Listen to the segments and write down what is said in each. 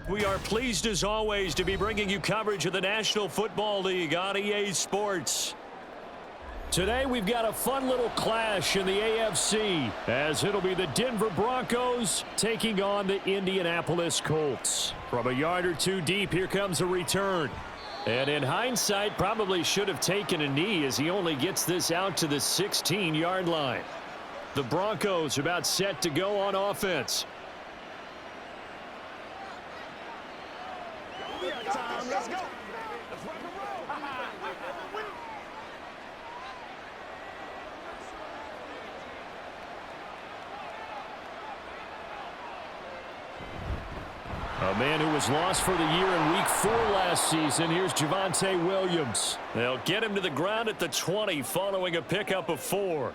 We are pleased as always to be bringing you coverage of the National Football League on EA Sports. Today we've got a fun little clash in the AFC as it'll be the Denver Broncos taking on the Indianapolis Colts. From a yard or two deep, here comes a return. And in hindsight, probably should have taken a knee as he only gets this out to the 16-yard line. The Broncos about set to go on offense. Let's go. A man who was lost for the year in Week 4 last season. Here's Javonte Williams. They'll get him to the ground at the 20 following a pickup of 4.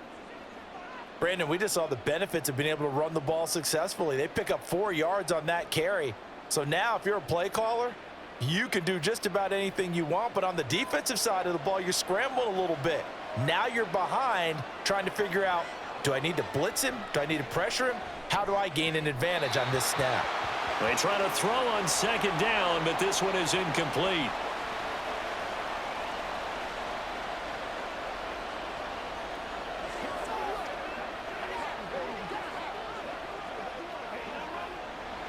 Brandon, we just saw the benefits of being able to run the ball successfully. They pick up 4 yards on that carry. So now if you're a play caller, you can do just about anything you want, but on the defensive side of the ball, you're scrambling a little bit. Now you're behind trying to figure out, do I need to blitz him? Do I need to pressure him? How do I gain an advantage on this snap? They try to throw on second down, but this one is incomplete.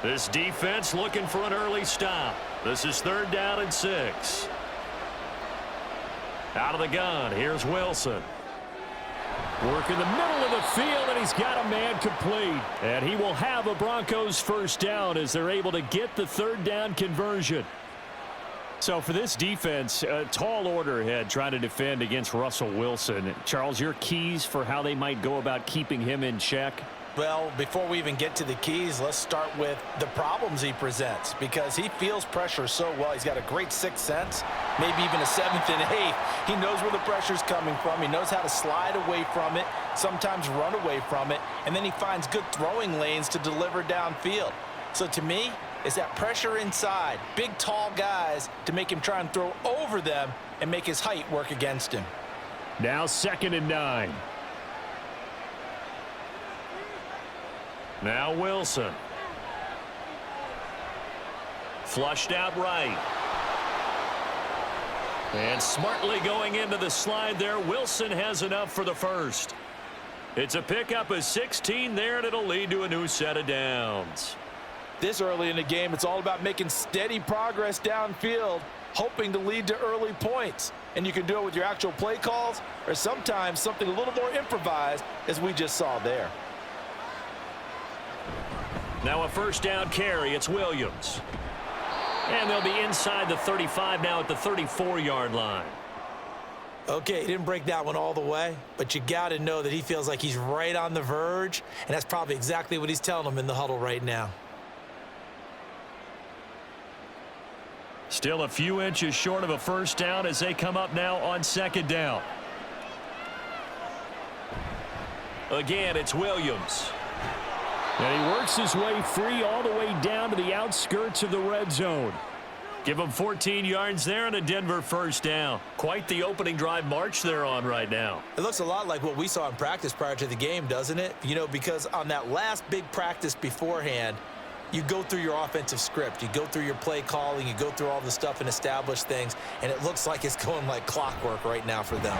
This defense looking for an early stop. This is 3rd down and 6. Out of the gun, here's Wilson. Work in the middle of the field, and he's got a man complete. And he will have a Broncos first down as they're able to get the 3rd down conversion. So for this defense, a tall order ahead trying to defend against Russell Wilson. Charles, your keys for how they might go about keeping him in check? Well, before we even get to the keys, let's start with the problems he presents because he feels pressure so well. He's got a great 6th sense, maybe even a 7th and 8th. He knows where the pressure's coming from. He knows how to slide away from it, sometimes run away from it, and then he finds good throwing lanes to deliver downfield. So to me, it's that pressure inside, big, tall guys to make him try and throw over them and make his height work against him. Now 2nd and 9. Now Wilson. Flushed out right. And smartly going into the slide there, Wilson has enough for the first. It's a pickup of 16 there, and it'll lead to a new set of downs. This early in the game, it's all about making steady progress downfield, hoping to lead to early points. And you can do it with your actual play calls or sometimes something a little more improvised, as we just saw there. Now a first down carry. It's Williams. And they'll be inside the 35 now at the 34-yard line. Okay, he didn't break that one all the way, but you got to know that he feels like he's right on the verge, and that's probably exactly what he's telling them in the huddle right now. Still a few inches short of a first down as they come up now on 2nd down. Again, it's Williams. And he works his way free all the way down to the outskirts of the red zone. Give him 14 yards there and a Denver first down. Quite the opening drive march they're on right now. It looks a lot like what we saw in practice prior to the game, doesn't it? You know, because on that last big practice beforehand, you go through your offensive script. You go through your play calling. You go through all the stuff and establish things. And it looks like it's going like clockwork right now for them.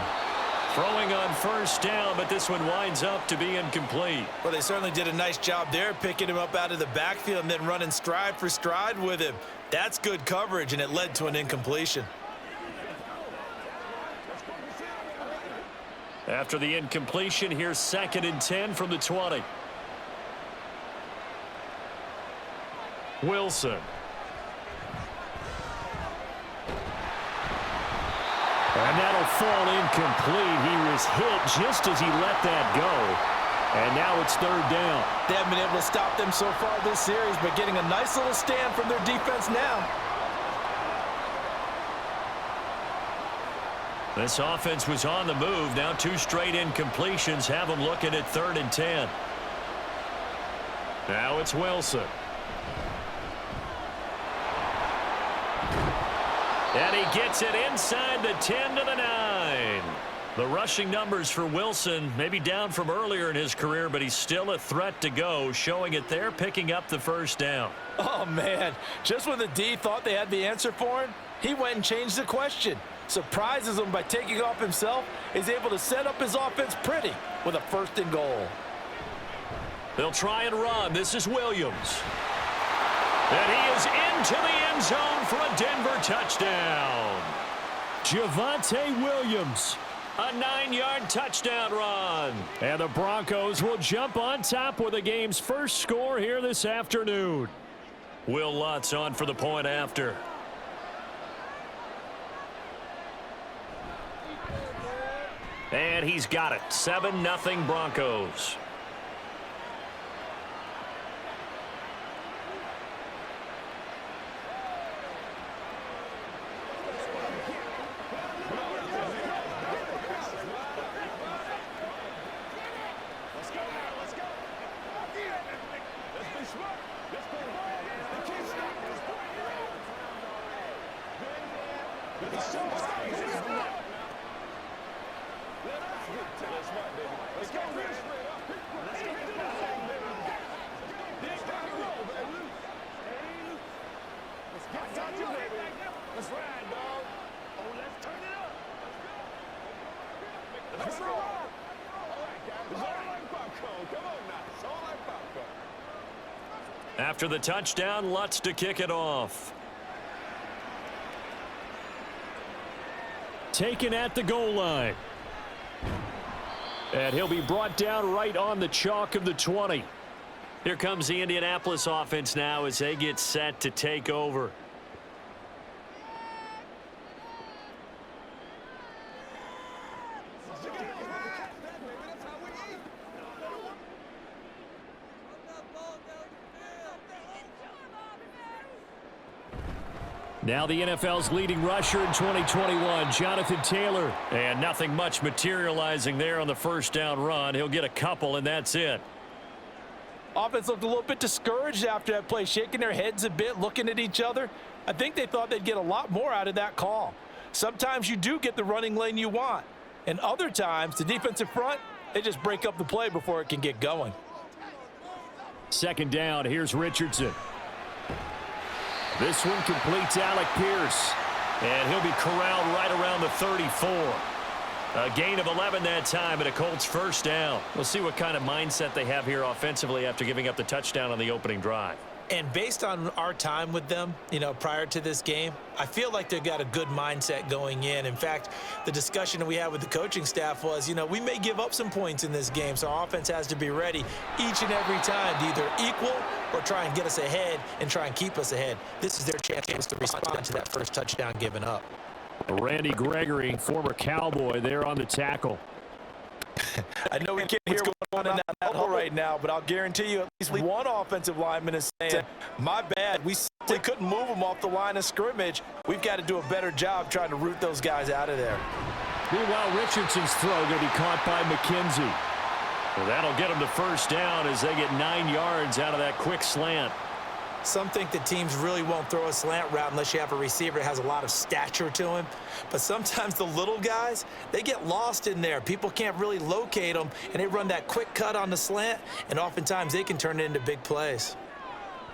Throwing on first down, but this one winds up to be incomplete. Well, they certainly did a nice job there, picking him up out of the backfield and then running stride for stride with him. That's good coverage, and it led to an incompletion. After the incompletion, here's 2nd and 10 from the 20. Wilson. And that'll fall incomplete. He was hit just as he let that go. And now it's 3rd down. They haven't been able to stop them so far this series, but getting a nice little stand from their defense now. This offense was on the move. Now 2 straight incompletions have them looking at 3rd and 10. Now it's Wilson. And he gets it inside the 10 to the 9. The rushing numbers for Wilson maybe down from earlier in his career, but he's still a threat to go, showing it there, picking up the first down. Oh, man, just when the D thought they had the answer for him, he went and changed the question. Surprises him by taking off himself, is able to set up his offense pretty with a 1st and goal. They'll try and run. This is Williams. And he is into the end zone for a Denver touchdown. Javonte Williams, a 9-yard touchdown run. And the Broncos will jump on top with the game's first score here this afternoon. Will Lutz on for the point after. And he's got it. 7-0 Broncos. After the touchdown, Lutz to kick it off. Taken at the goal line. And he'll be brought down right on the chalk of the 20. Here comes the Indianapolis offense now as they get set to take over. Now the NFL's leading rusher in 2021, Jonathan Taylor. And nothing much materializing there on the first down run. He'll get a couple, and that's it. Offense looked a little bit discouraged after that play, shaking their heads a bit, looking at each other. I think they thought they'd get a lot more out of that call. Sometimes you do get the running lane you want. And other times, the defensive front, they just break up the play before it can get going. 2nd down, here's Richardson. This one completes Alec Pierce. And he'll be corralled right around the 34. A gain of 11 that time and a Colts 1st down. We'll see what kind of mindset they have here offensively after giving up the touchdown on the opening drive. And based on our time with them, prior to this game, I feel like they've got a good mindset going in. In fact, the discussion that we had with the coaching staff was, we may give up some points in this game, so our offense has to be ready each and every time to either equal or try and get us ahead and try and keep us ahead. This is their chance to respond to that first touchdown given up. Randy Gregory, former Cowboy, there on the tackle. I know we can't hear what's going on in that hole right now, but I'll guarantee you at least one offensive lineman is saying, my bad, we simply couldn't move them off the line of scrimmage. We've got to do a better job trying to root those guys out of there. Meanwhile, Richardson's throw going to be caught by McKenzie. Well, that'll get them to 1st down as they get 9 yards out of that quick slant. Some think that teams really won't throw a slant route unless you have a receiver that has a lot of stature to him. But sometimes the little guys, they get lost in there. People can't really locate them, and they run that quick cut on the slant, and oftentimes they can turn it into big plays.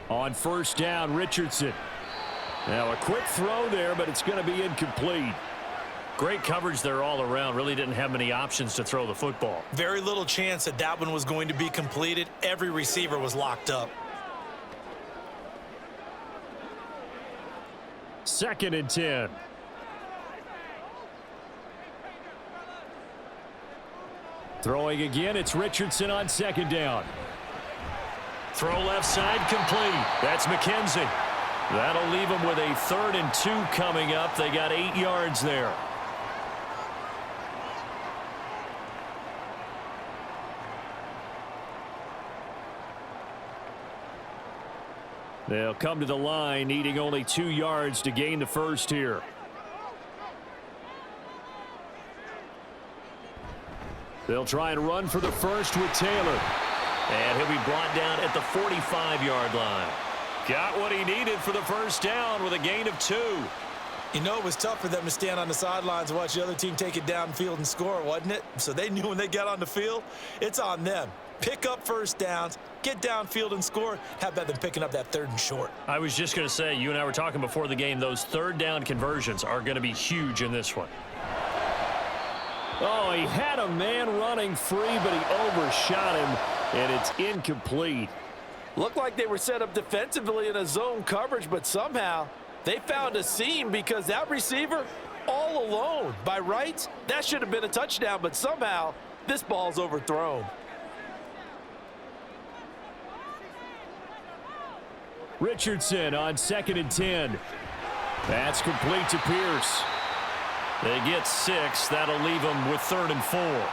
On 1st down, Richardson. Now a quick throw there, but it's going to be incomplete. Great coverage there all around. Really didn't have many options to throw the football. Very little chance that that one was going to be completed. Every receiver was locked up. 2nd and 10. Throwing again, it's Richardson on 2nd down. Throw left side complete. That's McKenzie. That'll leave them with a 3rd and 2 coming up. They got 8 yards there. They'll come to the line, needing only 2 yards to gain the first here. They'll try and run for the first with Taylor. And he'll be brought down at the 45-yard line. Got what he needed for the 1st down with a gain of 2. You know, it was tough for them to stand on the sidelines and watch the other team take it downfield and score, wasn't it? So they knew when they got on the field, it's on them. Pick up first downs, get downfield and score. How about them picking up that 3rd and short? I was just going to say, you and I were talking before the game, those 3rd down conversions are going to be huge in this one. Oh, he had a man running free, but he overshot him, and it's incomplete. Looked like they were set up defensively in a zone coverage, but somehow they found a seam because that receiver all alone. By rights, that should have been a touchdown, but somehow this ball's overthrown. Richardson on 2nd and 10. That's complete to Pierce. They get 6. That'll leave them with 3rd and 4.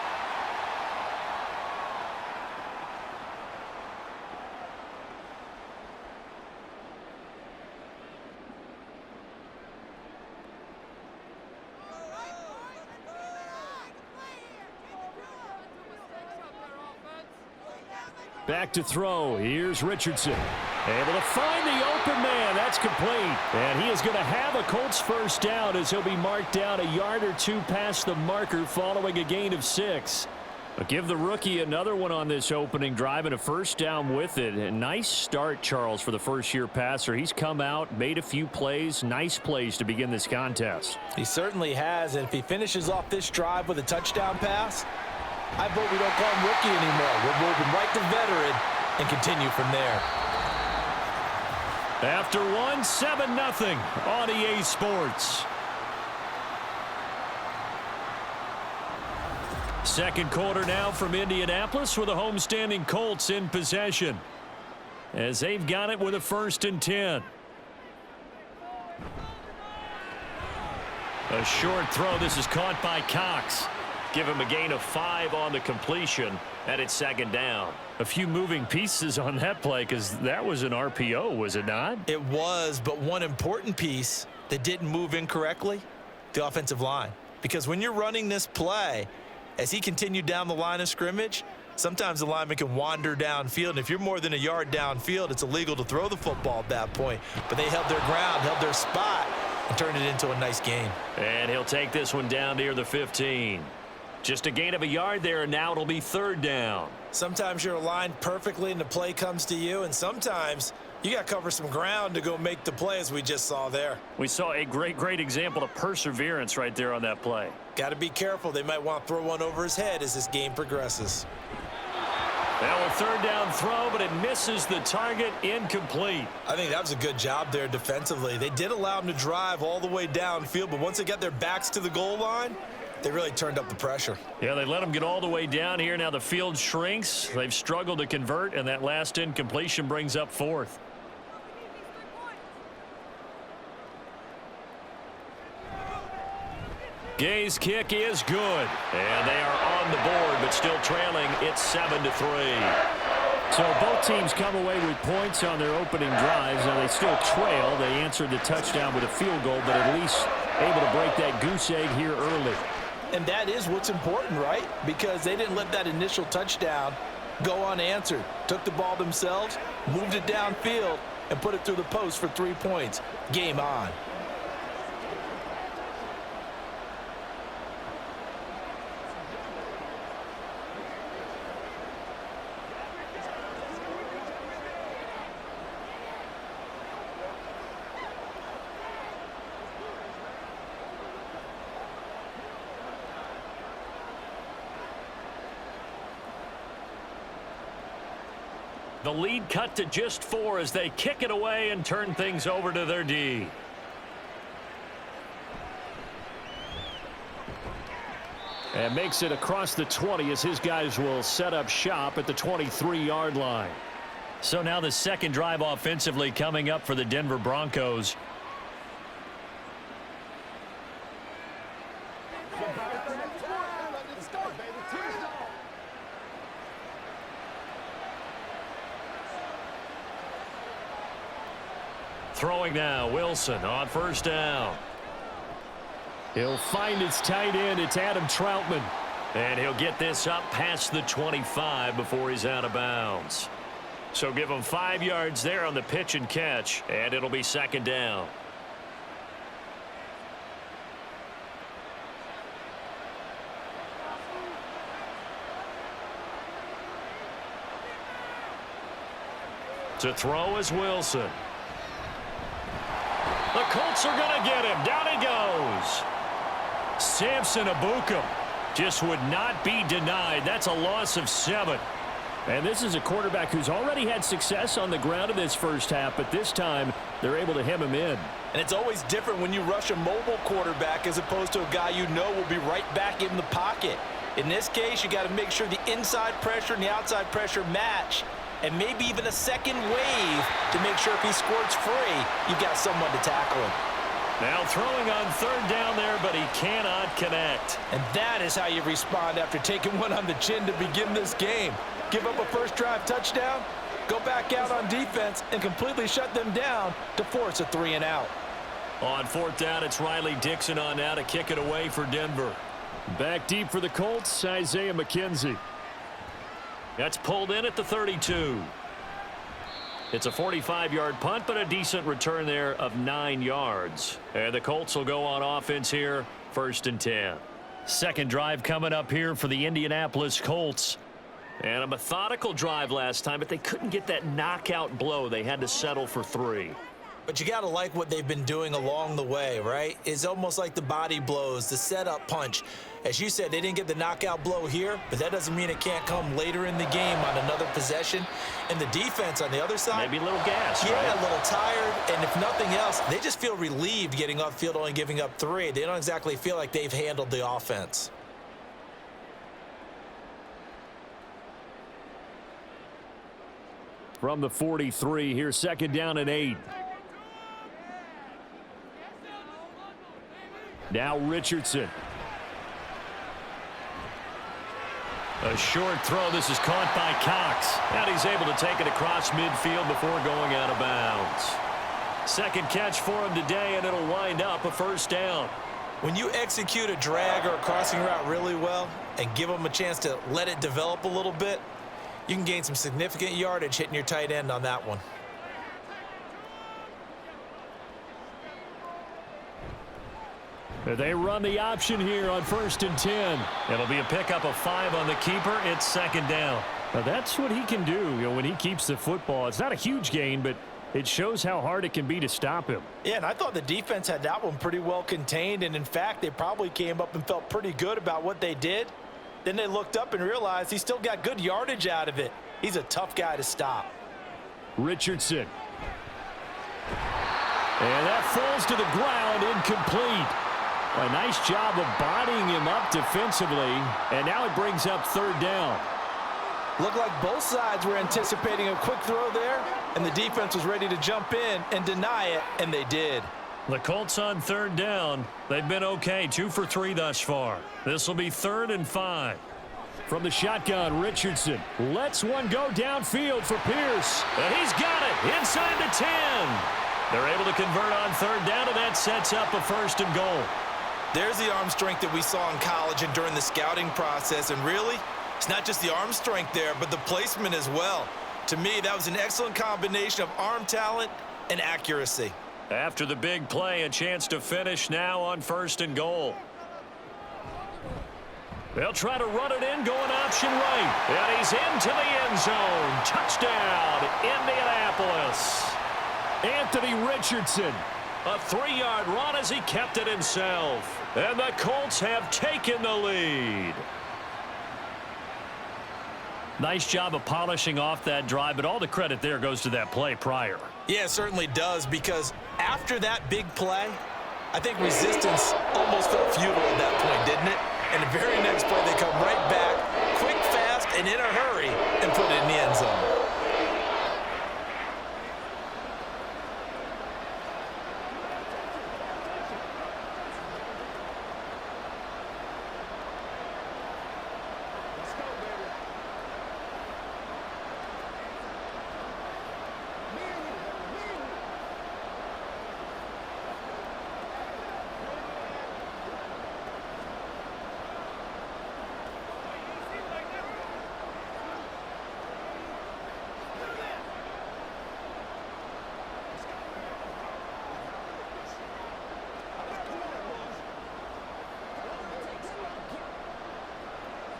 Back to throw. Here's Richardson. Able to find the open man. That's complete. And he is going to have a Colts first down as he'll be marked down a yard or 2 past the marker following a gain of 6. But give the rookie another one on this opening drive and a first down with it. A nice start, Charles, for the first-year passer. He's come out, made a few plays, nice plays to begin this contest. He certainly has, and if he finishes off this drive with a touchdown pass, I vote we don't call him rookie anymore. We'll move him right to veteran and continue from there. After 1, 7-0 on EA Sports. Second quarter now from Indianapolis with the homestanding Colts in possession, as they've got it with a 1st and 10. A short throw. This is caught by Cox. Give him a gain of 5 on the completion, and it's 2nd down. A few moving pieces on that play because that was an RPO, was it not? It was, but one important piece that didn't move incorrectly, the offensive line. Because when you're running this play, as he continued down the line of scrimmage, sometimes the lineman can wander downfield, and if you're more than a yard downfield, it's illegal to throw the football at that point. But they held their ground, held their spot, and turned it into a nice gain. And he'll take this one down near the 15. Just a gain of a yard there, and now it'll be 3rd down. Sometimes you're aligned perfectly and the play comes to you, and sometimes you got to cover some ground to go make the play, as we just saw there. We saw a great example of perseverance right there on that play. Got to be careful. They might want to throw one over his head as this game progresses. Now a 3rd down throw, but it misses the target, incomplete. I think that was a good job there defensively. They did allow him to drive all the way downfield, but once they got their backs to the goal line, they really turned up the pressure. Yeah, they let them get all the way down here. Now the field shrinks. They've struggled to convert, and that last incompletion brings up 4th. Gay's kick is good, and they are on the board, but still trailing. It's 7-3. So both teams come away with points on their opening drives. Now they still trail. They answered the touchdown with a field goal, but at least able to break that goose egg here early. And that is what's important, right? Because they didn't let that initial touchdown go unanswered. Took the ball themselves, moved it downfield, and put it through the post for 3 points. Game on. The lead cut to just 4 as they kick it away and turn things over to their D. And makes it across the 20 as his guys will set up shop at the 23-yard line. So now the second drive offensively coming up for the Denver Broncos. Throwing now, Wilson on first down. He'll find his tight end. It's Adam Troutman. And he'll get this up past the 25 before he's out of bounds. So give him 5 yards there on the pitch and catch, and it'll be 2nd down. To throw is Wilson. The Colts are going to get him. Down he goes. Samson Abukum just would not be denied. That's a loss of 7. And this is a quarterback who's already had success on the ground in this first half, but this time they're able to hem him in. And it's always different when you rush a mobile quarterback as opposed to a guy you know will be right back in the pocket. In this case, you got to make sure the inside pressure and the outside pressure match, and maybe even a second wave to make sure if he squirts free, you've got someone to tackle him. Now throwing on third down there, but he cannot connect. And that is how you respond after taking one on the chin to begin this game. Give up a first drive touchdown, go back out on defense, and completely shut them down to force a 3-and-out. On fourth down, it's Riley Dixon on now to kick it away for Denver. Back deep for the Colts, Isaiah McKenzie. That's pulled in at the 32. It's a 45-yard punt, but a decent return there of 9 yards. And the Colts will go on offense here, 1st and 10. Second drive coming up here for the Indianapolis Colts. And a methodical drive last time, but they couldn't get that knockout blow. They had to settle for 3. But you got to like what they've been doing along the way, right? It's almost like the body blows, the setup punch. As you said, they didn't get the knockout blow here, but that doesn't mean it can't come later in the game on another possession. And the defense on the other side, maybe a little gas, yeah, right? A little tired. And if nothing else, they just feel relieved getting upfield, only giving up 3. They don't exactly feel like they've handled the offense. From the 43, here's 2nd down and 8. Now Richardson. A short throw. This is caught by Cox. And he's able to take it across midfield before going out of bounds. Second catch for him today, and it'll wind up a 1st down. When you execute a drag or a crossing route really well and give them a chance to let it develop a little bit, you can gain some significant yardage hitting your tight end on that one. They run the option here on 1st and 10. It'll be a pickup of 5 on the keeper. It's 2nd down. Now that's what he can do, when he keeps the football. It's not a huge gain, but it shows how hard it can be to stop him. Yeah, and I thought the defense had that one pretty well contained, and in fact, they probably came up and felt pretty good about what they did. Then they looked up and realized he still got good yardage out of it. He's a tough guy to stop. Richardson. And that falls to the ground, incomplete. A nice job of bodying him up defensively, and now it brings up 3rd down. Looked like both sides were anticipating a quick throw there, and the defense was ready to jump in and deny it, and they did. The Colts on 3rd down. They've been okay, 2 for 3 thus far. This will be 3rd and 5. From the shotgun, Richardson lets one go downfield for Pierce. And he's got it inside the 10. They're able to convert on 3rd down, and that sets up a 1st and goal. There's the arm strength that we saw in college and during the scouting process. And really, it's not just the arm strength there, but the placement as well. To me, that was an excellent combination of arm talent and accuracy. After the big play, a chance to finish now on 1st and goal. They'll try to run it in, going option right. And he's into the end zone. Touchdown, Indianapolis. Anthony Richardson. A 3-yard run as he kept it himself. And the Colts have taken the lead. Nice job of polishing off that drive, but all the credit there goes to that play prior. Yeah, it certainly does, because after that big play, I think resistance almost felt futile at that point, didn't it? And the very next play, they come right back, quick, fast, and in a hurry, and put it in the end zone.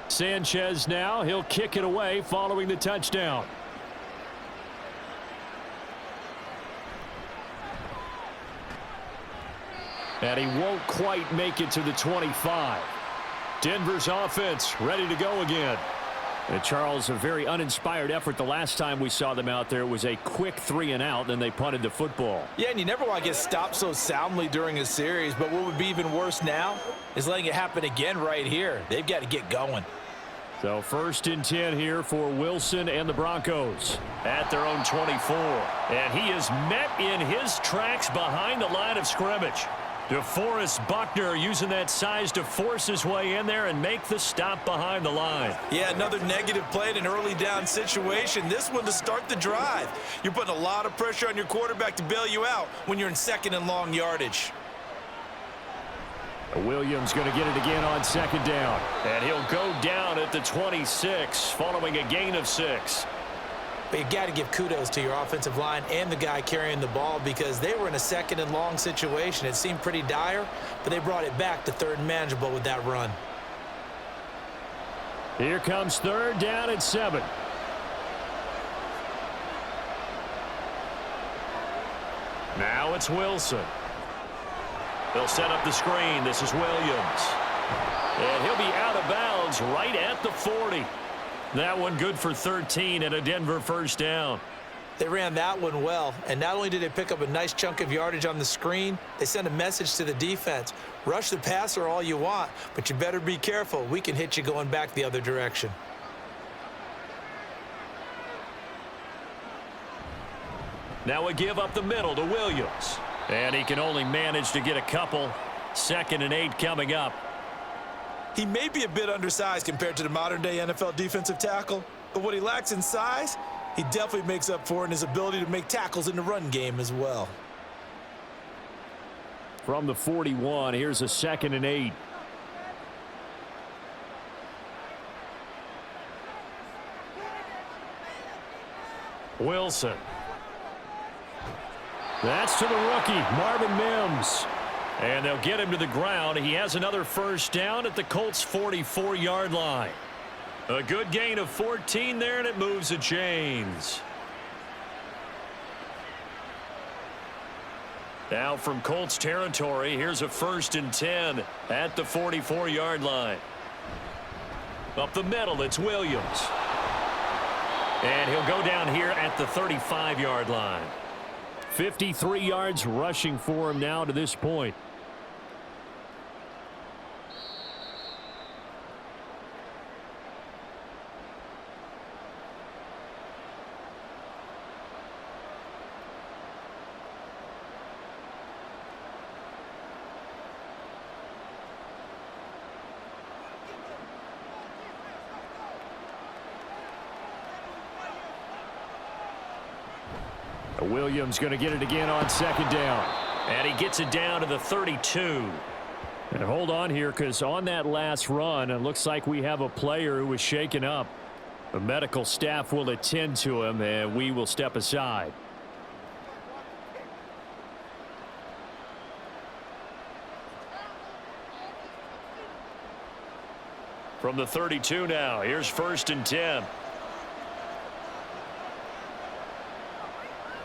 Sanchez now, he'll kick it away following the touchdown. And he won't quite make it to the 25. Denver's offense ready to go again. And Charles, a very uninspired effort the last time we saw them out there. It was a quick 3-and-out, and they punted the football. Yeah, and you never want to get stopped so soundly during a series, but what would be even worse now is letting it happen again right here. They've got to get going. So 1st and 10 here for Wilson and the Broncos at their own 24. And he is met in his tracks behind the line of scrimmage. DeForest Buckner using that size to force his way in there and make the stop behind the line. Yeah, another negative play in an early down situation. This one to start the drive. You're putting a lot of pressure on your quarterback to bail you out when you're in 2nd and long yardage. Williams going to get it again on 2nd down. And he'll go down at the 26 following a gain of 6. But you got to give kudos to your offensive line and the guy carrying the ball because they were in a 2nd and long situation. It seemed pretty dire, but they brought it back to 3rd and manageable with that run. Here comes 3rd down at 7. Now it's Wilson. They'll set up the screen. This is Williams. And he'll be out of bounds right at the 40. That one good for 13 and a Denver 1st down. They ran that one well, and not only did they pick up a nice chunk of yardage on the screen, they sent a message to the defense. Rush the passer all you want, but you better be careful. We can hit you going back the other direction. Now a give up the middle to Williams. And he can only manage to get a couple. 2nd and 8 coming up. He may be a bit undersized compared to the modern-day NFL defensive tackle, but what he lacks in size, he definitely makes up for in his ability to make tackles in the run game as well. From the 41, here's a 2nd and 8. Wilson. That's to the rookie, Marvin Mims. And they'll get him to the ground. He has another 1st down at the Colts' 44-yard line. A good gain of 14 there, and it moves the chains. Now from Colts territory, here's a 1st and 10 at the 44-yard line. Up the middle, it's Williams. And he'll go down here at the 35-yard line. 53 yards rushing for him now to this point. Williams going to get it again on 2nd down. And he gets it down to the 32. And hold on here, because on that last run, it looks like we have a player who was shaken up. The medical staff will attend to him, and we will step aside. From the 32 now, here's 1st and 10.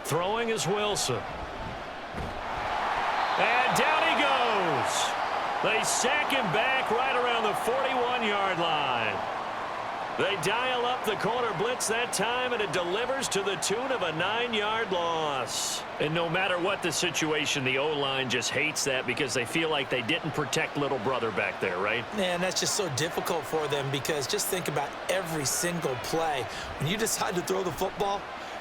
Throwing is Wilson. And down he goes. They sack him back right around the 41-yard line. They dial up the corner blitz that time, and it delivers to the tune of a 9-yard loss. And no matter what the situation, the O-line just hates that because they feel like they didn't protect little brother back there, right? Man, that's just so difficult for them because just think about every single play. When you decide to throw the football,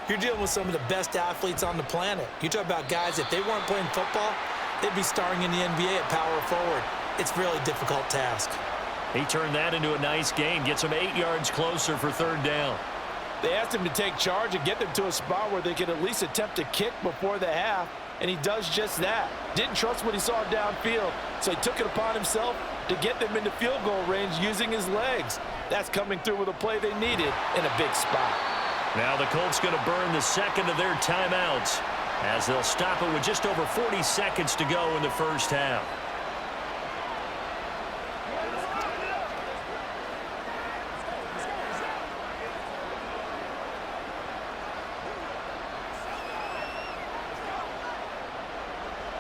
you're dealing with some of the best athletes on the planet. You talk about guys, if they weren't playing football, they'd be starring in the NBA at power forward. It's a really difficult task. He turned that into a nice gain, gets him 8 yards closer for 3rd down. They asked him to take charge and get them to a spot where they could at least attempt to kick before the half, and he does just that. Didn't trust what he saw downfield, so he took it upon himself to get them into field goal range using his legs. That's coming through with a play they needed in a big spot. Now the Colts going to burn the 2nd of their timeouts as they'll stop it with just over 40 seconds to go in the 1st half.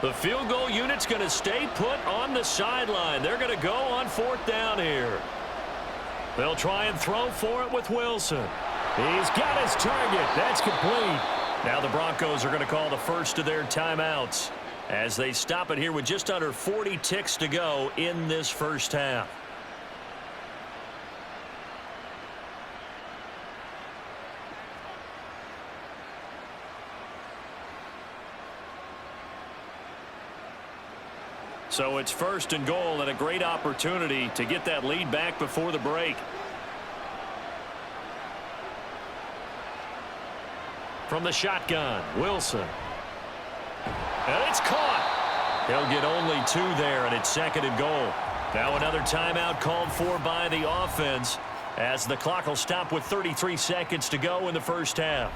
The field goal unit's going to stay put on the sideline. They're going to go on 4th down here. They'll try and throw for it with Wilson. He's got his target. That's complete. Now the Broncos are going to call the first of their timeouts as they stop it here with just under 40 ticks to go in this first half. So it's 1st and goal and a great opportunity to get that lead back before the break. From the shotgun, Wilson. And it's caught. He'll get only 2 there, and it's 2nd and goal. Now another timeout called for by the offense as the clock will stop with 33 seconds to go in the first half.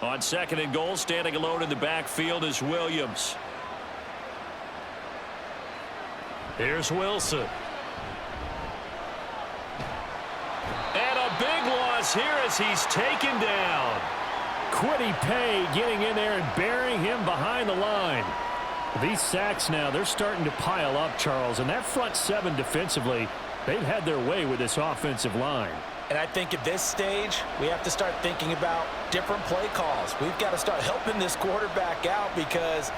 On 2nd and goal, standing alone in the backfield is Williams. Here's Wilson. And a big loss here as he's taken down. Quiddy Pay getting in there and burying him behind the line. These sacks now, they're starting to pile up, Charles. And that front 7 defensively, they've had their way with this offensive line. And I think at this stage, we have to start thinking about different play calls. We've got to start helping this quarterback out because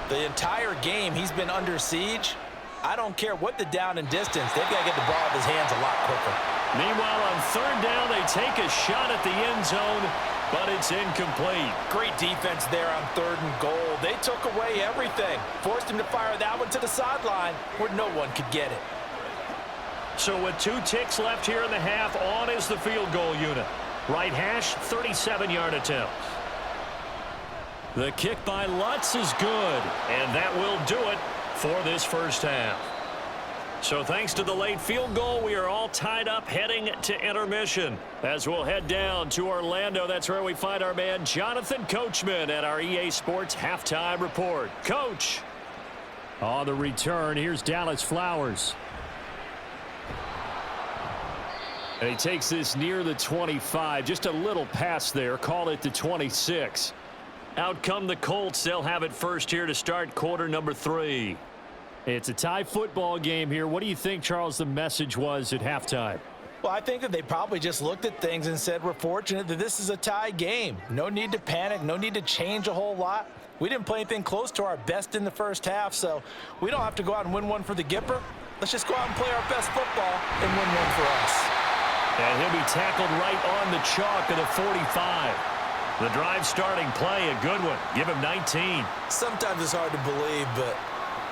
the entire game he's been under siege. I don't care what the down and distance. They've got to get the ball out of his hands a lot quicker. Meanwhile, on 3rd down, they take a shot at the end zone, but it's incomplete. Great defense there on 3rd and goal. They took away everything. Forced him to fire that one to the sideline where no one could get it. So with 2 ticks left here in the half, on is the field goal unit. Right hash, 37-yard attempt. The kick by Lutz is good, and that will do it for this first half. So thanks to the late field goal, we are all tied up heading to intermission. As we'll head down to Orlando, that's where we find our man Jonathan Coachman at our EA Sports Halftime Report. Coach. On the return, here's Dallas Flowers. And he takes this near the 25. Just a little pass there. Call it the 26. Out come the Colts. They'll have it first here to start quarter number 3. It's a tie football game here. What do you think, Charles, the message was at halftime? Well, I think that they probably just looked at things and said, we're fortunate that this is a tie game. No need to panic. No need to change a whole lot. We didn't play anything close to our best in the first half, so we don't have to go out and win one for the Gipper. Let's just go out and play our best football and win one for us. And he'll be tackled right on the chalk of the 45. The drive starting play, a good one. Give him 19. Sometimes it's hard to believe, but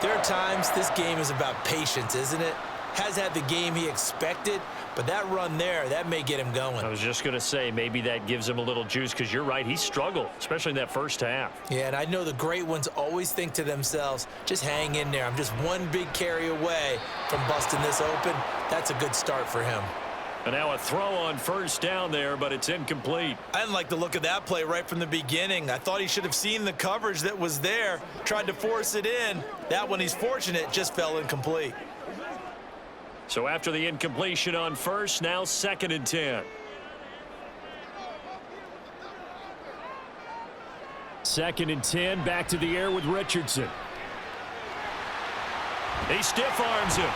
there are times this game is about patience, isn't it? Has had the game he expected, but that run there, that may get him going. I was just going to say, maybe that gives him a little juice because you're right, he struggled, especially in that first half. Yeah, and I know the great ones always think to themselves, just hang in there. I'm just one big carry away from busting this open. That's a good start for him. And now a throw on first down there, but it's incomplete. I didn't like the look of that play right from the beginning. I thought he should have seen the coverage that was there, tried to force it in. That one, he's fortunate, just fell incomplete. So after the incompletion on first, now 2nd and 10. 2nd and 10, back to the air with Richardson. He stiff arms him.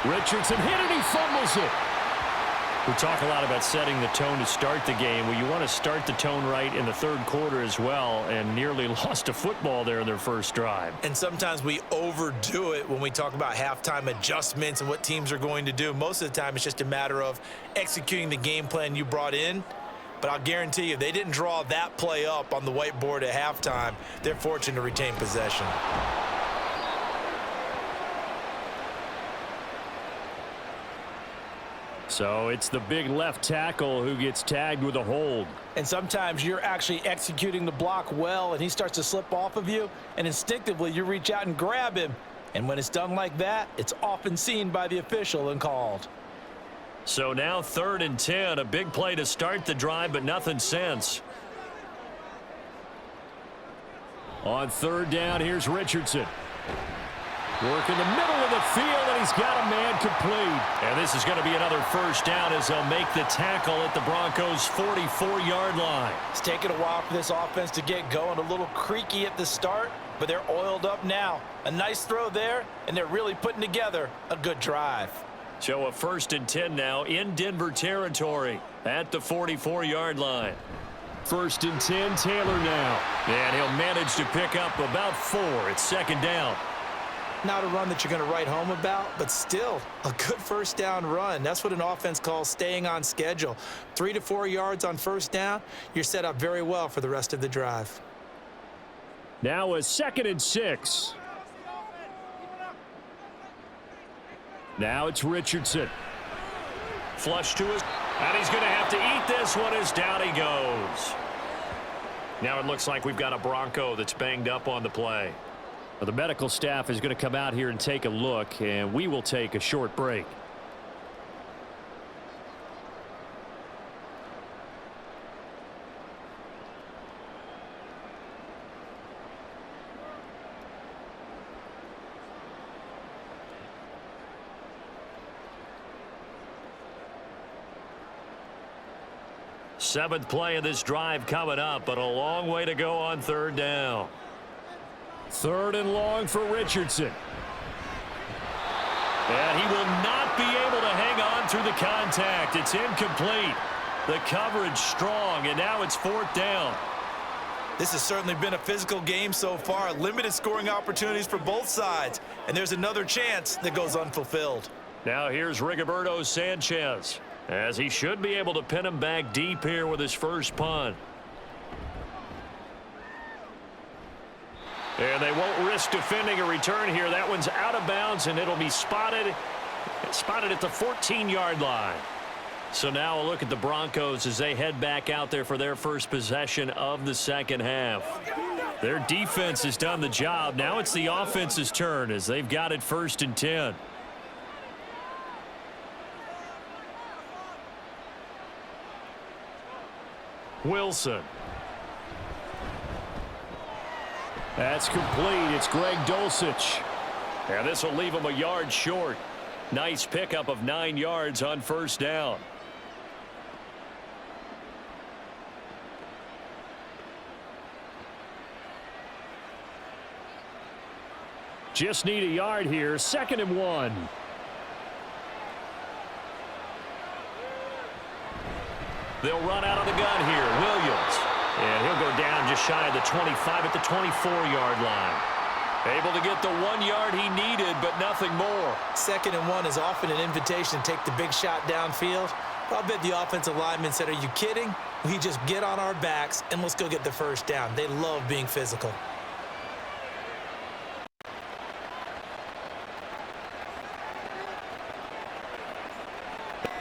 Richardson hit it, he fumbles it. We talk a lot about setting the tone to start the game. Well, you want to start the tone right in the 3rd quarter as well, and nearly lost a football there in their first drive. And sometimes we overdo it when we talk about halftime adjustments and what teams are going to do. Most of the time, it's just a matter of executing the game plan you brought in. But I'll guarantee you, they didn't draw that play up on the whiteboard at halftime. They're fortunate to retain possession. So it's the big left tackle who gets tagged with a hold. And sometimes you're actually executing the block well, and he starts to slip off of you, and instinctively you reach out and grab him. And when it's done like that, it's often seen by the official and called. So now 3rd and 10, a big play to start the drive, but nothing since. On 3rd down, here's Richardson. Working the middle of the field, and he's got a man complete. And this is going to be another first down as they'll make the tackle at the Broncos' 44-yard line. It's taken a while for this offense to get going. A little creaky at the start, but they're oiled up now. A nice throw there, and they're really putting together a good drive. So a 1st and 10 now in Denver territory at the 44-yard line. 1st and 10, Taylor now. And he'll manage to pick up about 4. It's 2nd down. Not a run that you're going to write home about, but still a good first down run. That's what an offense calls staying on schedule. 3 to 4 yards on first down, you're set up very well for the rest of the drive. Now a 2nd and 6. Now it's Richardson. Flush to his, and he's going to have to eat this one as down he goes. Now it looks like we've got a Bronco that's banged up on the play. Well, the medical staff is going to come out here and take a look, and we will take a short break. Seventh play of this drive coming up, but a long way to go on 3rd down. 3rd and long for Richardson. And he will not be able to hang on through the contact. It's incomplete. The coverage strong, and now it's 4th down. This has certainly been a physical game so far. Limited scoring opportunities for both sides. And there's another chance that goes unfulfilled. Now here's Rigoberto Sanchez, as he should be able to pin him back deep here with his first punt. And they won't risk defending a return here. That one's out of bounds, and it'll be spotted at the 14-yard line. So now a look at the Broncos as they head back out there for their first possession of the second half. Their defense has done the job. Now it's the offense's turn as they've got it 1st and 10. Wilson. That's complete. It's Greg Dulcich. And this will leave him a yard short. Nice pickup of 9 yards on 1st down. Just need a yard here. 2nd and 1. They'll run out of the gun here. Williams. And he'll go down just shy of the 25 at the 24-yard line. Able to get the 1 yard he needed, but nothing more. 2nd and 1 is often an invitation to take the big shot downfield. But I bet the offensive lineman said, are you kidding? We just get on our backs and let's go get the first down. They love being physical.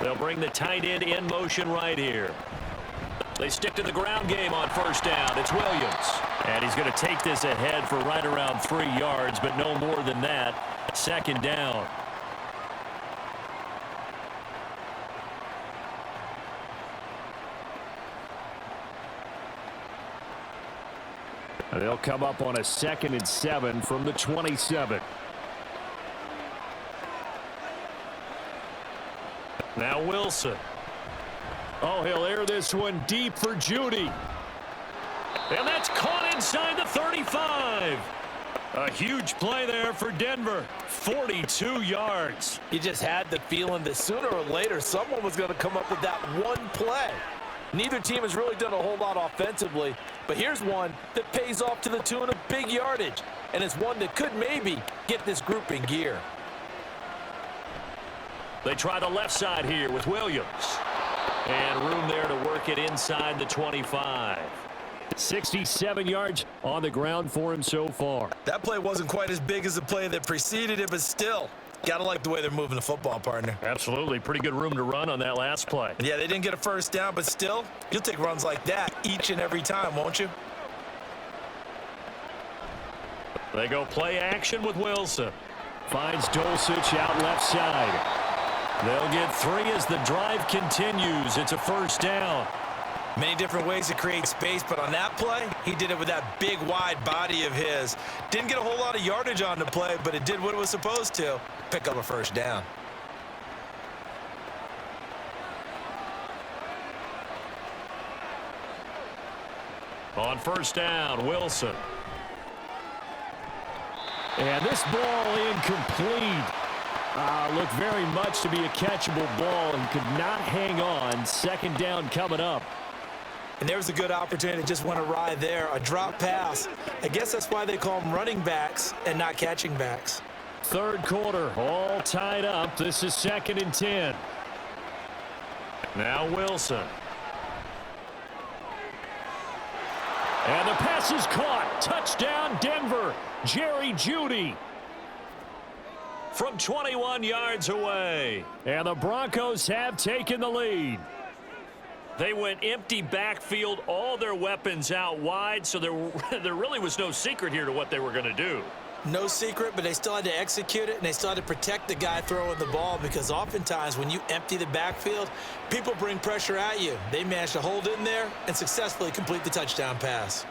They'll bring the tight end in motion right here. They stick to the ground game on 1st down. It's Williams. And he's going to take this ahead for right around 3 yards, but no more than that. 2nd down. And they'll come up on a 2nd and 7 from the 27. Now Wilson. Oh, he'll air this one deep for Judy. And that's caught inside the 35. A huge play there for Denver. 42 yards. You just had the feeling that sooner or later someone was going to come up with that one play. Neither team has really done a whole lot offensively, but here's one that pays off to the tune of big yardage, and it's one that could maybe get this group in gear. They try the left side here with Williams. And room there to work it inside the 25. 67 yards on the ground for him so far. That play wasn't quite as big as the play that preceded it, but still, got to like the way they're moving the football, partner. Absolutely. Pretty good room to run on that last play. Yeah, they didn't get a first down, but still, you'll take runs like that each and every time, won't you? They go play action with Wilson. Finds Dulcich out left side. They'll get 3 as the drive continues. It's a 1st down. Many different ways to create space, but on that play, he did it with that big, wide body of his. Didn't get a whole lot of yardage on the play, but it did what it was supposed to. Pick up a first down. On first down, Wilson. And this ball incomplete. Looked very much to be a catchable ball and could not hang on. Second down coming up. And there was a good opportunity to just went awry there. A drop pass. I guess that's why they call them running backs and not catching backs. Third quarter, all tied up. This is 2nd and 10. Now Wilson. And the pass is caught. Touchdown, Denver. Jerry Jeudy from 21 yards away. And the Broncos have taken the lead. They went empty backfield, all their weapons out wide, so there really was no secret here to what they were going to do. No secret, but they still had to execute it, and they still had to protect the guy throwing the ball, because oftentimes when you empty the backfield, people bring pressure at you. They managed to hold in there and successfully complete the touchdown pass.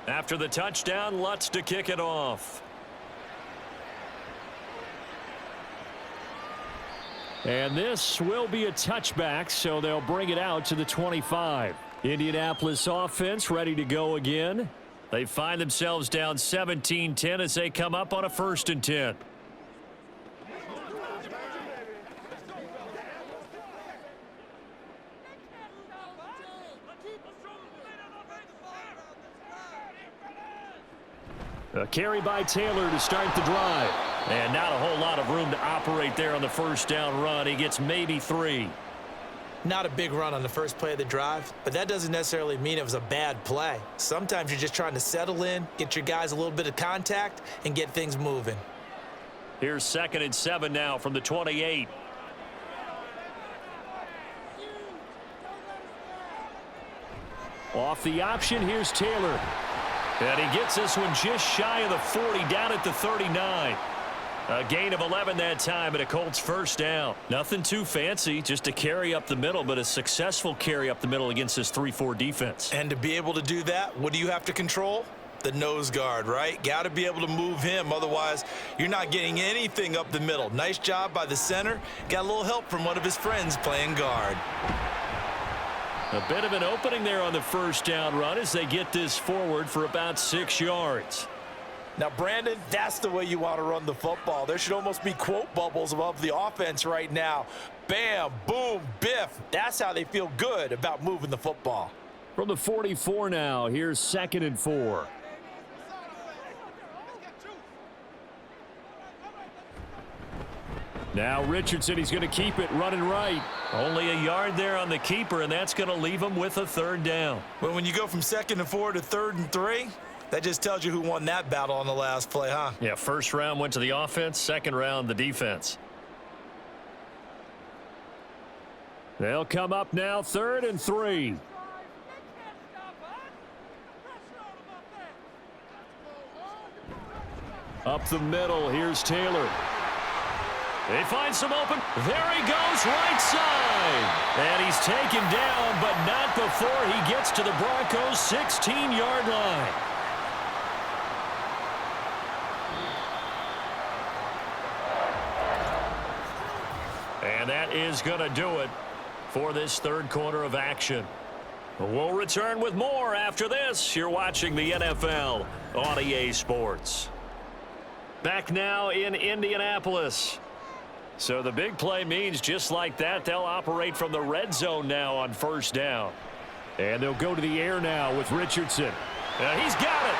After the touchdown, Lutz to kick it off. And this will be a touchback, so they'll bring it out to the 25. Indianapolis offense ready to go again. They find themselves down 17-10 as they come up on a 1st and 10. A carry by Taylor to start the drive. And not a whole lot of room to operate there on the first down run. He gets maybe 3. Not a big run on the first play of the drive, but that doesn't necessarily mean it was a bad play. Sometimes you're just trying to settle in, get your guys a little bit of contact, and get things moving. Here's 2nd and 7 now from the 28. Off the option, here's Taylor. And he gets this one just shy of the 40, down at the 39. A gain of 11 that time, and a Colts first down. Nothing too fancy, just a carry up the middle, but a successful carry up the middle against this 3-4 defense. And to be able to do that, what do you have to control? The nose guard, right? Got to be able to move him, otherwise you're not getting anything up the middle. Nice job by the center. Got a little help from one of his friends playing guard. A bit of an opening there on the first down run as they get this forward for about 6 yards. Now, Brandon, that's the way you want to run the football. There should almost be quote bubbles above the offense right now. Bam, boom, biff. That's how they feel good about moving the football. From the 44 now, here's 2nd and 4. Now Richardson, he's going to keep it running right. Only a yard there on the keeper, and that's going to leave him with a 3rd down. Well, when you go from 2nd and 4 to 3rd and 3, that just tells you who won that battle on the last play, huh? Yeah, first round went to the offense, second round the defense. They'll come up now, 3rd and 3. Up the middle, here's Taylor. They find some open. There he goes, right side. And he's taken down, but not before he gets to the Broncos' 16-yard line. And that is going to do it for this 3rd quarter of action. We'll return with more after this. You're watching the NFL on EA Sports. Back now in Indianapolis. So the big play means just like that, they'll operate from the red zone now on first down. And they'll go to the air now with Richardson. He's got it.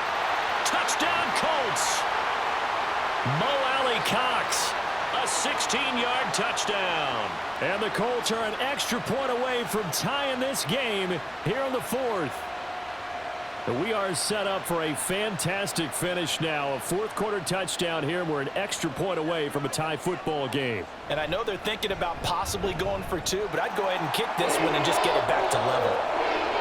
Touchdown, Colts. Mo Alley-Cox, a 16-yard touchdown. And the Colts are an extra point away from tying this game here in the fourth. We are set up for a fantastic finish now. A fourth-quarter touchdown here, and we're an extra point away from a tie football game. And I know they're thinking about possibly going for two, but I'd go ahead and kick this one and just get it back to level.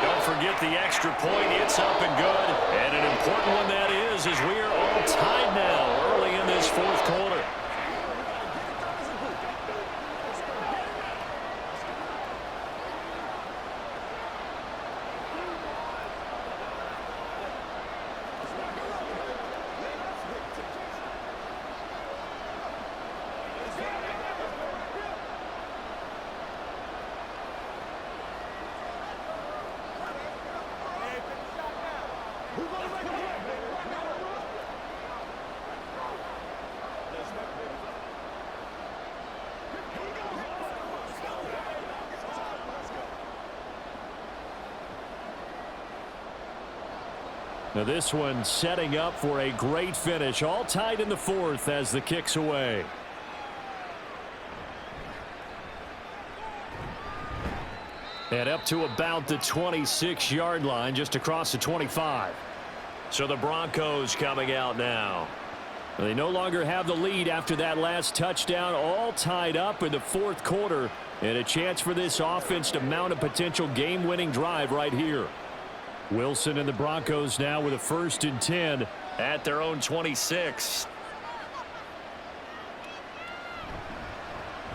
Don't forget the extra point. It's up and good. And an important one that is as we are all tied now early in this fourth quarter. Now this one setting up for a great finish. All tied in the fourth as the kick's away. And up to about the 26-yard line, just across the 25. So the Broncos coming out now. They no longer have the lead after that last touchdown. All tied up in the fourth quarter. And a chance for this offense to mount a potential game-winning drive right here. Wilson and the Broncos now with a 1st and 10 at their own 26.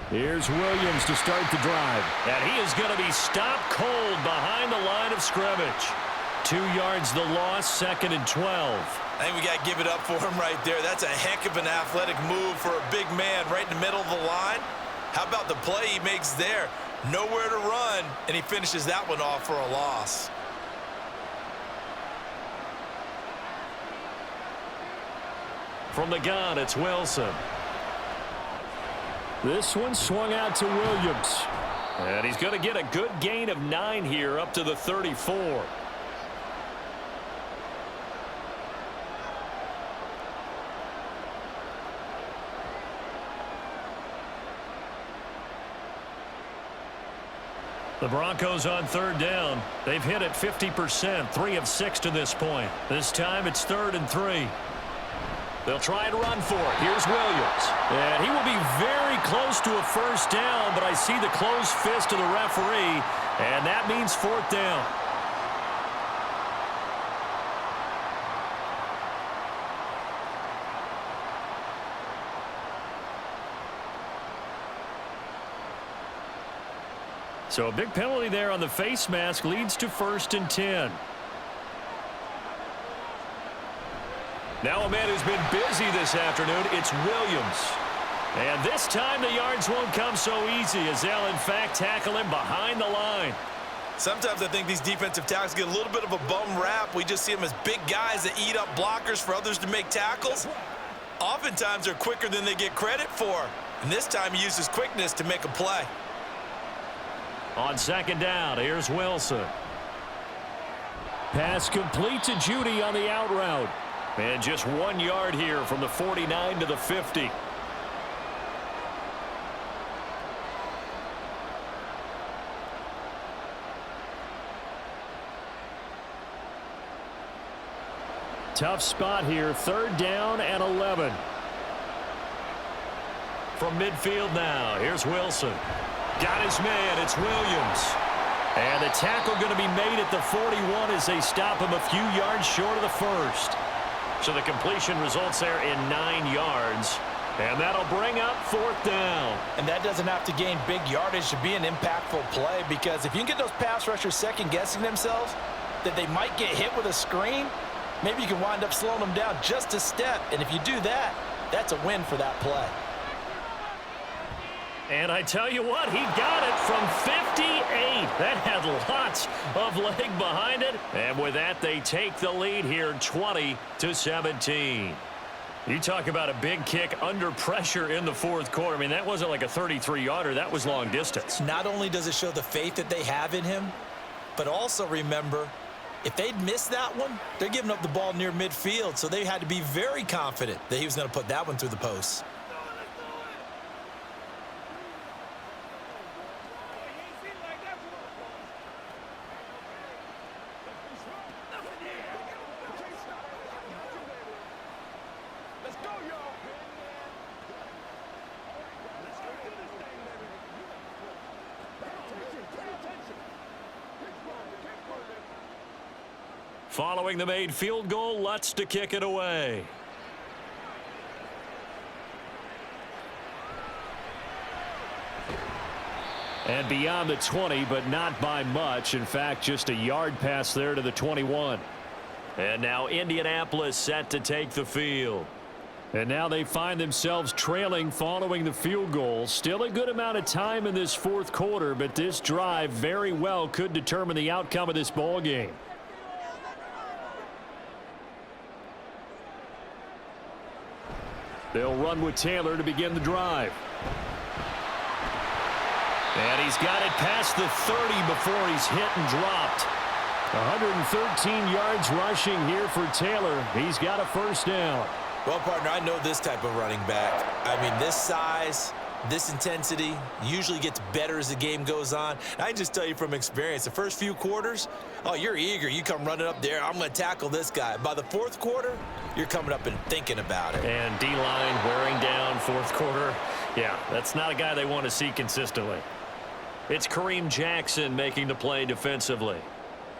Here's Williams to start the drive. And he is going to be stopped cold behind the line of scrimmage. 2 yards the loss, 2nd and 12. I think we got to give it up for him right there. That's a heck of an athletic move for a big man right in the middle of the line. How about the play he makes there? Nowhere to run, and he finishes that one off for a loss. From the gun, it's Wilson. This one swung out to Williams. And he's going to get a good gain of 9 here up to the 34. The Broncos on 3rd down. They've hit it 50%, 3 of 6 to this point. This time it's 3rd and 3. They'll try and run for it. Here's Williams. And he will be very close to a 1st down, but I see the closed fist of the referee, and that means 4th down. So a big penalty there on the face mask leads to 1st and 10. Now a man who's been busy this afternoon, it's Williams. And this time the yards won't come so easy as they'll in fact tackle him behind the line. Sometimes I think these defensive tackles get a little bit of a bum rap. We just see them as big guys that eat up blockers for others to make tackles. Oftentimes they're quicker than they get credit for. And this time he uses quickness to make a play. On 2nd down, here's Wilson. Pass complete to Judy on the out route. And just 1 yard here from the 49 to the 50. Tough spot here, 3rd down and 11. From midfield now, here's Wilson. Got his man, it's Williams. And the tackle going to be made at the 41 as they stop him a few yards short of the 1st. So the completion results there in 9 yards. And that'll bring up 4th down. And that doesn't have to gain big yardage to be an impactful play, because if you can get those pass rushers second-guessing themselves that they might get hit with a screen, maybe you can wind up slowing them down just a step. And if you do that, that's a win for that play. And I tell you what, he got it from 58. That had lots of leg behind it. And with that, they take the lead here 20-17. You talk about a big kick under pressure in the 4th quarter. I mean, that wasn't like a 33-yarder. That was long distance. Not only does it show the faith that they have in him, But also remember, if they'd missed that one, they're giving up the ball near midfield, so they had to be very confident that he was going to put that one through the post. Following the made field goal, Lutz to kick it away. And beyond the 20, but not by much. In fact, just a yard pass there to the 21. And now Indianapolis set to take the field. And now they find themselves trailing following the field goal. Still a good amount of time in this fourth quarter, but this drive very well could determine the outcome of this ball game. They'll run with Taylor to begin the drive. And he's got it past the 30 before he's hit and dropped. 113 yards rushing here for Taylor. He's got a first down. Well, partner, I know this type of running back. I mean, this size, this intensity usually gets better as the game goes on. And I can just tell you from experience, the first few quarters, oh, you're eager. You come running up there. I'm going to tackle this guy. By the fourth quarter, you're coming up and thinking about it. And D-line wearing down fourth quarter. Yeah, that's not a guy they want to see consistently. It's Kareem Jackson making the play defensively.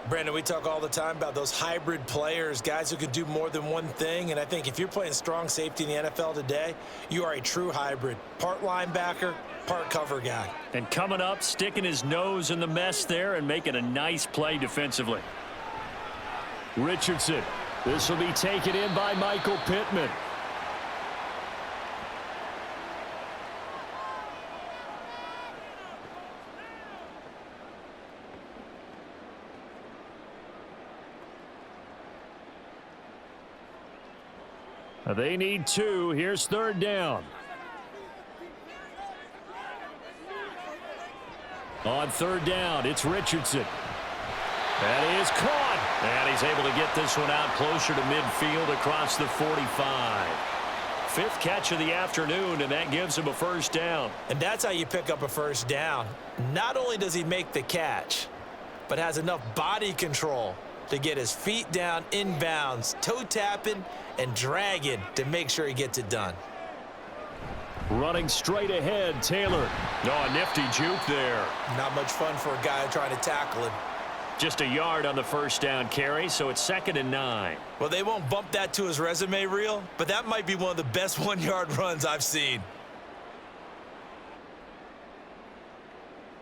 Brandon, we talk all the time about those hybrid players, guys who could do more than one thing. And I think if you're playing strong safety in the NFL today, you are a true hybrid. Part linebacker, part cover guy. And coming up, sticking his nose in the mess there and making a nice play defensively. Richardson. This will be taken in by Michael Pittman. They need two. Here's third down. On third down, it's Richardson. That is caught. And he's able to get this one out closer to midfield across the 45. Fifth catch of the afternoon, and that gives him a first down. And that's how you pick up a first down. Not only does he make the catch, but has enough body control to get his feet down inbounds, toe tapping and dragging to make sure he gets it done. Running straight ahead, Taylor. Oh, a nifty juke there. Not much fun for a guy trying to tackle him. Just a yard on the first down carry, so it's 2nd and 9. Well, they won't bump that to his resume reel, but that might be one of the best one-yard runs I've seen.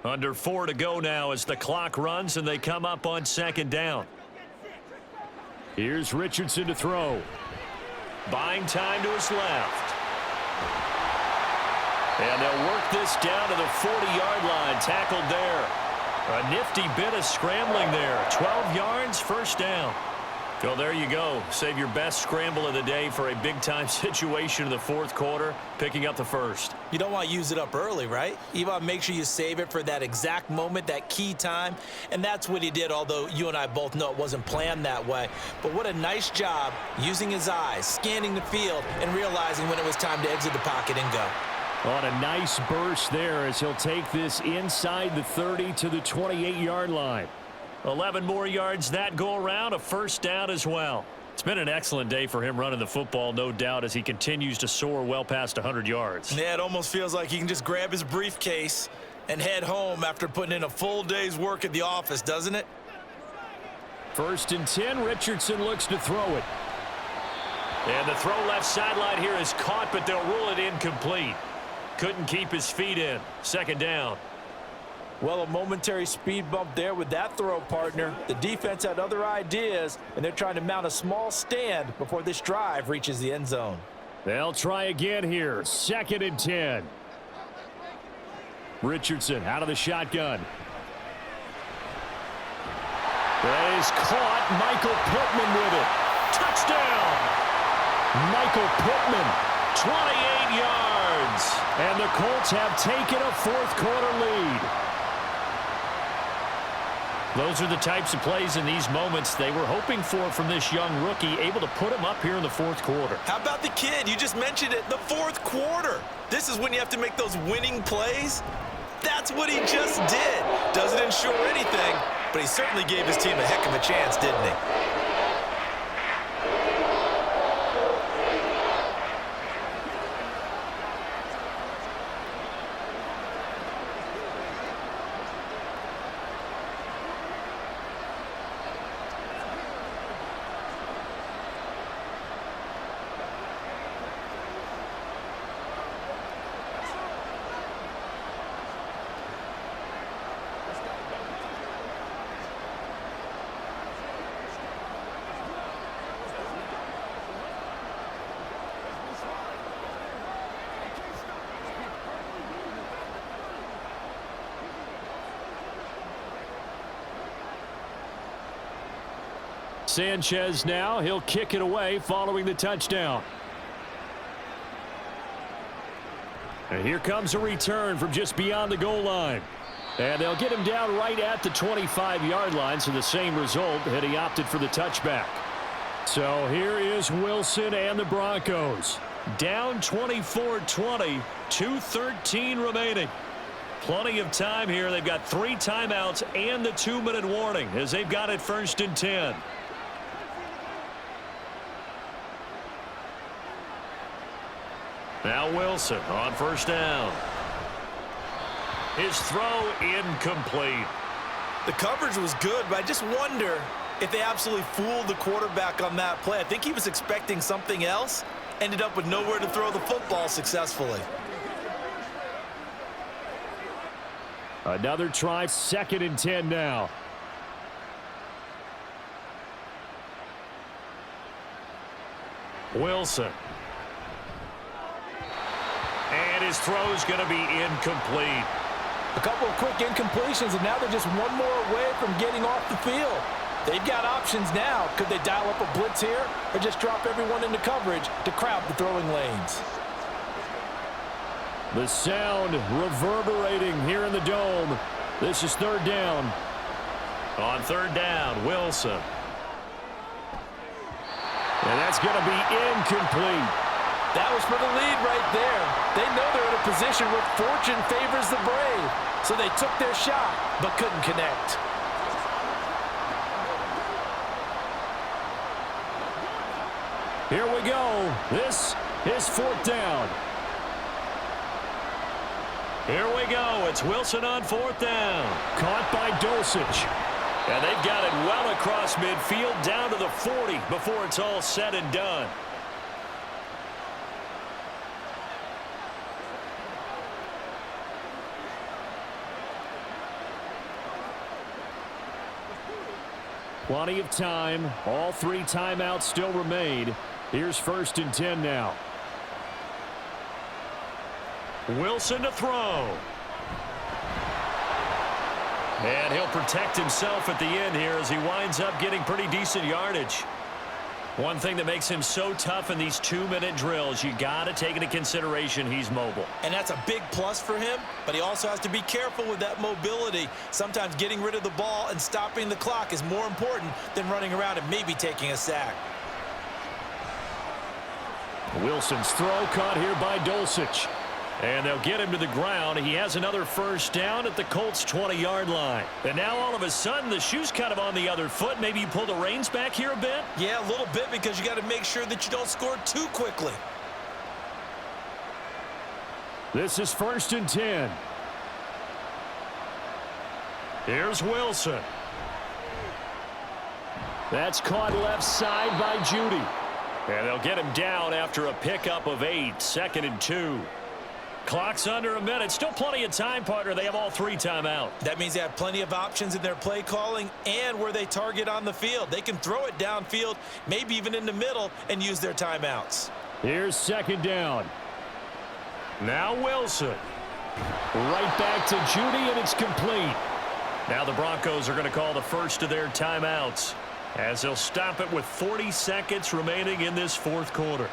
Under 4 to go now as the clock runs and they come up on 2nd down. Here's Richardson to throw. Buying time to his left. And they'll work this down to the 40-yard line. Tackled there. A nifty bit of scrambling there. 12 yards, first down. So there you go. Save your best scramble of the day for a big-time situation in the fourth quarter, picking up the first. You don't want to use it up early, right? You want to make sure you save it for that exact moment, that key time. And that's what he did, although you and I both know it wasn't planned that way. But what a nice job using his eyes, scanning the field, and realizing when it was time to exit the pocket and go. On a nice burst there as he'll take this inside the 30 to the 28-yard line. 11 more yards that go around, a first down as well. It's been an excellent day for him running the football, no doubt, as he continues to soar well past 100 yards. Yeah, it almost feels like he can just grab his briefcase and head home after putting in a full day's work at the office, doesn't it? 1st and 10, Richardson looks to throw it. And the throw left sideline here is caught, but they'll rule it incomplete. Couldn't keep his feet in. 2nd down. Well, a momentary speed bump there with that throw, partner. The defense had other ideas, and they're trying to mount a small stand before this drive reaches the end zone. They'll try again here. 2nd and 10. Richardson out of the shotgun. That is caught. Michael Pittman with it. Touchdown! Michael Pittman, 28 yards. And the Colts have taken a fourth quarter lead. Those are the types of plays in these moments they were hoping for from this young rookie, able to put him up here in the fourth quarter. How about the kid? You just mentioned it, the fourth quarter. This is when you have to make those winning plays. That's what he just did. Doesn't ensure anything, but he certainly gave his team a heck of a chance, didn't he? Sanchez now, he'll kick it away following the touchdown. And here comes a return from just beyond the goal line. And they'll get him down right at the 25-yard line, so the same result had he opted for the touchback. So here is Wilson and the Broncos. Down 24-20, 2:13 remaining. Plenty of time here. They've got 3 timeouts and the 2-minute warning as they've got it 1st and 10. Now Wilson on 1st down. His throw incomplete. The coverage was good, but I just wonder if they absolutely fooled the quarterback on that play. I think he was expecting something else. Ended up with nowhere to throw the football successfully. Another try, 2nd and 10 now. Wilson. And his throw's going to be incomplete. A couple of quick incompletions, and now they're just one more away from getting off the field. They've got options now. Could they dial up a blitz here or just drop everyone into coverage to crowd the throwing lanes? The sound reverberating here in the dome. This is 3rd down. On 3rd down, Wilson. And that's going to be incomplete. That was for the lead right there. They know they're in a position where fortune favors the brave. So they took their shot, but couldn't connect. Here we go. This is 4th down. Here we go. It's Wilson on 4th down. Caught by Dulcich. And they've got it well across midfield down to the 40 before it's all said and done. Plenty of time. All 3 timeouts still remain. Here's 1st and 10 now. Wilson to throw. And he'll protect himself at the end here as he winds up getting pretty decent yardage. One thing that makes him so tough in these 2-minute drills, you got to take into consideration he's mobile. And that's a big plus for him, but he also has to be careful with that mobility. Sometimes getting rid of the ball and stopping the clock is more important than running around and maybe taking a sack. Wilson's throw caught here by Dulcich. And they'll get him to the ground. He has another 1st down at the Colts' 20-yard line. And now all of a sudden the shoe's kind of on the other foot. Maybe you pull the reins back here a bit? Yeah, a little bit, because you got to make sure that you don't score too quickly. This is 1st and 10. Here's Wilson. That's caught left side by Judy. And they'll get him down after a pickup of 8. 2nd and 2. Clock's under a minute. Still plenty of time, partner. They have all 3 timeouts. That means they have plenty of options in their play calling and where they target on the field. They can throw it downfield, maybe even in the middle, and use their timeouts. Here's 2nd down. Now Wilson. Right back to Judy, and it's complete. Now the Broncos are going to call the first of their timeouts as they'll stop it with 40 seconds remaining in this 4th quarter.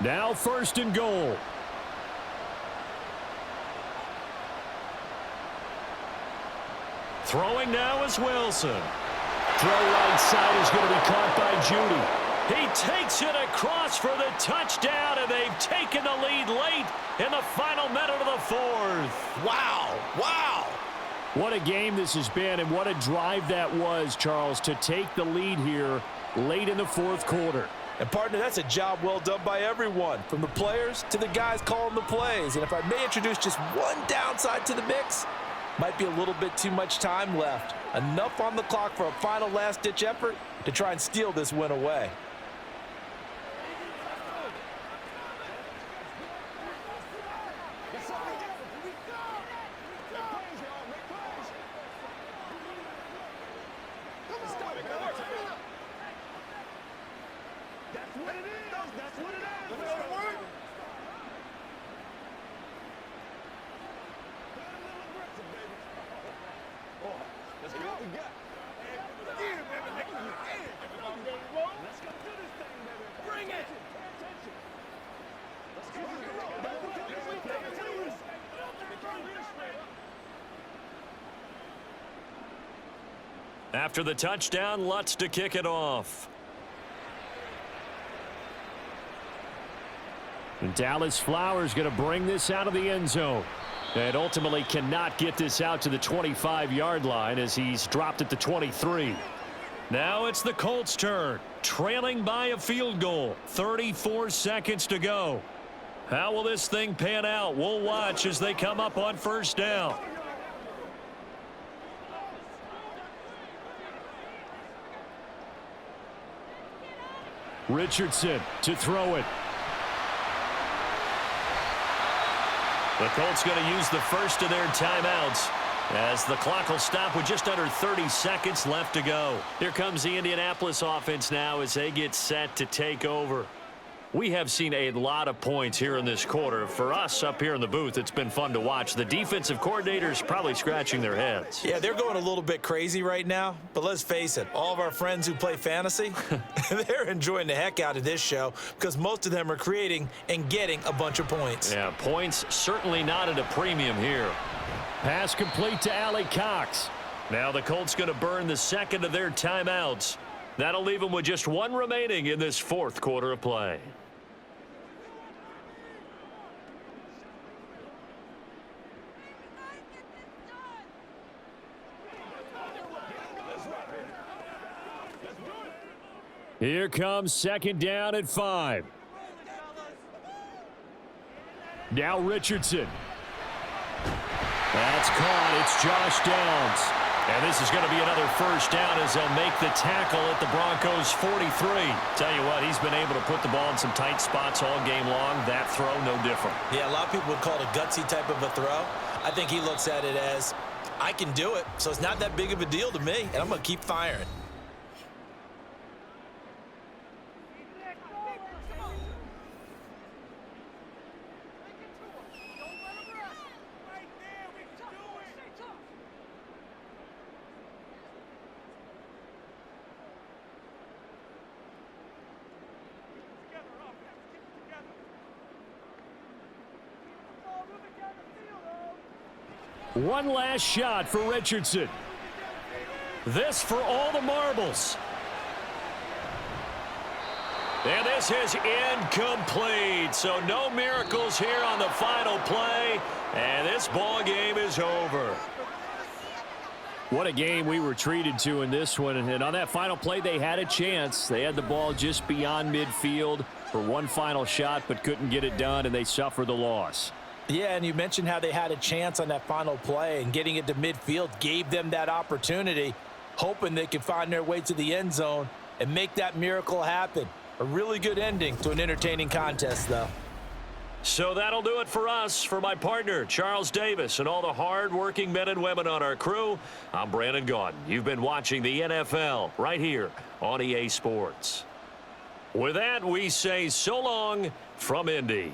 Now 1st and goal. Throwing now is Wilson. Throw right side is going to be caught by Judy. He takes it across for the touchdown, and they've taken the lead late in the final minute of the 4th. Wow. Wow. What a game this has been, and what a drive that was, Charles, to take the lead here late in the 4th quarter. And, partner, that's a job well done by everyone, from the players to the guys calling the plays. And if I may introduce just one downside to the mix, might be a little bit too much time left. Enough on the clock for a final last-ditch effort to try and steal this win away. After the touchdown, Lutz to kick it off. And Dallas Flowers going to bring this out of the end zone. And ultimately cannot get this out to the 25-yard line as he's dropped at the 23. Now it's the Colts' turn, trailing by a field goal. 34 seconds to go. How will this thing pan out? We'll watch as they come up on 1st down. Richardson to throw it. The Colts going to use the first of their timeouts as the clock will stop with just under 30 seconds left to go. Here comes the Indianapolis offense now as they get set to take over. We have seen a lot of points here in this quarter. For us up here in the booth, it's been fun to watch. The defensive coordinators probably scratching their heads. Yeah, they're going a little bit crazy right now. But let's face it, all of our friends who play fantasy, they're enjoying the heck out of this show because most of them are creating and getting a bunch of points. Yeah, points certainly not at a premium here. Pass complete to Allie Cox. Now the Colts going to burn the second of their timeouts. That'll leave them with just one remaining in this 4th quarter of play. Here comes 2nd down at 5. Now Richardson. That's caught. It's Josh Downs. And this is going to be another 1st down as they'll make the tackle at the Broncos 43. Tell you what, he's been able to put the ball in some tight spots all game long. That throw, no different. Yeah, a lot of people would call it a gutsy type of a throw. I think he looks at it as, I can do it, so it's not that big of a deal to me, and I'm going to keep firing. One last shot for Richardson. This for all the marbles. And this is incomplete. So no miracles here on the final play. And this ball game is over. What a game we were treated to in this one. And on that final play, they had a chance. They had the ball just beyond midfield for one final shot, but couldn't get it done, and they suffered the loss. Yeah, and you mentioned how they had a chance on that final play, and getting it to midfield gave them that opportunity, hoping they could find their way to the end zone and make that miracle happen. A really good ending to an entertaining contest, though. So that'll do it for us. For my partner, Charles Davis, and all the hard-working men and women on our crew, I'm Brandon Gaudin. You've been watching the NFL right here on EA Sports. With that, we say so long from Indy.